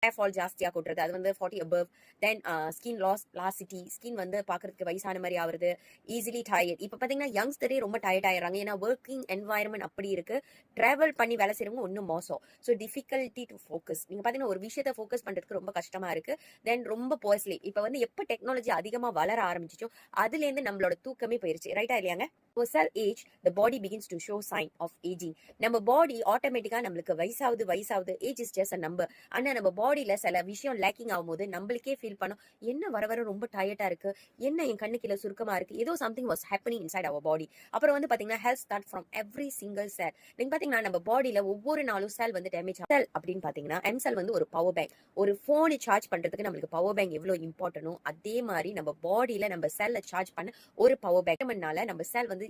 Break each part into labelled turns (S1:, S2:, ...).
S1: Hair fall ஜாஸ்தியா கொட்டுறது, அது வந்து 40 above. தென் ஸ்கின் லாசிட்டி, ஸ்கின் வந்து பாக்குறதுக்கு வயசான மாதிரி ஆகுறது, ஈஸிலி டயர்ட். இப்ப பாத்தீங்கன்னா யங்ஸ்டரே ரொம்ப டயர்ட் ஆயிடுறாங்க. ஏன்னா ஒர்க்கிங் என்வாயர்மெண்ட் அப்படி இருக்கு. டிராவல் பண்ணி வேலை செய்யறவங்க ஒன்றும் மோசம். So difficulty to focus. நீங்க பாத்தீங்கன்னா ஒரு விஷயத்தை ஃபோக்கஸ் பண்றதுக்கு ரொம்ப கஷ்டமா இருக்கு. தென் ரொம்ப போஸ்ட்லி. இப்ப வந்து எப்ப டெக்னாலஜி அதிகமா வளர ஆரம்பிச்சிச்சோ அதுல இருந்து நம்மளோட தூக்கமே போயிருச்சு. ரைட்டா இல்லையாங்க? cell age, the body begins to show sign of aging. நம்ம பாடி ஆட்டோமேட்டிக்கா நம்மளுக்கு வயசாகுது. Age is just a number. ஆனா நம்ம பாடியில சில விஷயம் லேக்கிங் ஆகும்போது நம்மளுக்கே ஃபீல் பண்ணும், என்ன வர வர ரொம்ப டயர்டா இருக்கு, என்ன என் கண்ணு கீழே சுருக்கமா இருக்கு, ஏதோ something was happening inside our body. அப்புறம் வந்து பாத்தீங்கன்னா health start from every single cell. நீங்க பாத்தீங்கன்னா நம்ம பாடியில ஒவ்வொரு நாளும் செல் வந்து டேமேஜ் செல் அப்படின்னு பாத்தீங்கன்னா எம் செல் வந்து ஒரு பவர் பேங்க். ஒரு போனை சார்ஜ் பண்றதுக்கு நம்மளுக்கு பவர் பேங்க் எவ்வளவு இம்பார்ட்டனோ அதே மாதிரி நம்ம பாடியில நம்ம செல்ல சார்ஜ் பண்ண ஒரு பவர் பேங்க்னால நம்ம செல் வந்து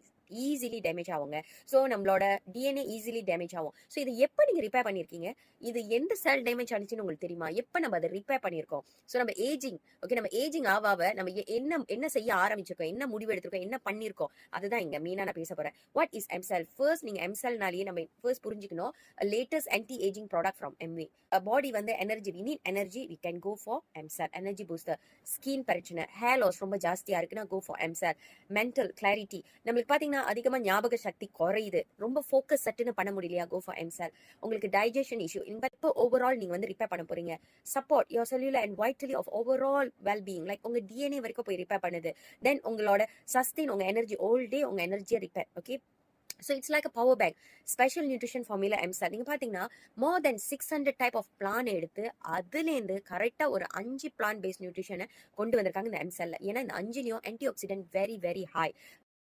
S1: ஈஸிலி டேமேஜ் ஆகுங்க. ஸோ நம்மளோட டிஎன்ஏ ஈஸிலி டேமேஜ் ஆகும். ஸோ இது எப்போ நீங்க ரிப்பேர் பண்ணிருக்கீங்க, இது எந்த செல் டேமேஜ் ஆனிச்சுன்னு உங்களுக்கு தெரியுமா? எப்போ நம்ம அதை ரிப்பேர் பண்ணியிருக்கோம்? ஸோ நம்ம ஏஜிங், ஓகே, நம்ம ஏஜிங் ஆவாவ நம்ம என்ன செய்ய ஆரம்பிச்சிருக்கோம், என்ன முடிவு எடுத்திருக்கோம், என்ன பண்ணிருக்கோம், அதுதான் இங்க மெயினா நான் பேச போறேன். What is எம்செல்? ஃபர்ஸ்ட் நீங்க எம்செல்னாலேயே நம்ம ஃபர்ஸ்ட் புரிஞ்சுக்கணும். Latest anti ageing product from MV. Body வந்து energy, we need energy, we can go for MCell. Energy booster. Skin பிரச்சனை, ஹேர் லாஸ் ரொம்ப ஜாஸ்தியா இருக்குன்னா go for MCell. Mental clarity, நம்மளுக்கு பாத்தீங்கன்னா அதிகமா ஞாபக சக்தி குறையுது, ரொம்ப ஃபோக்கஸ் சட்டுன்னு பண்ண முடியலையா, கோ ஃபார் எம்செல். உங்களுக்கு டைஜஷன் இஷ்யூ, இப்போ ஓவரால் நீங்க வந்து ரிப்பேர் பண்ண போறீங்க. Support your cellular and vitally of overall wellbeing, like உங்க டிஎன்ஏ வரைக்கும் போய் ரிப்பேர் பண்ணுது. தென் உங்களோட சஸ்டெயின், உங்க எனர்ஜி ஓல் டே உங்க எனர்ஜியை repair. Okay, so it's like a power bank. Special nutrition formula MCell. நீங்க பாத்தீங்கன்னா more then 600 type of plan எடுத்து அதுலேருந்து கரெக்டா ஒரு 5 பிளான் பேஸ்ட் நியூட்ரிஷனை கொண்டு வந்திருக்காங்க இந்த எம்செல்ல. ஏன்னா இந்த 5லயும் antioxidant very very high.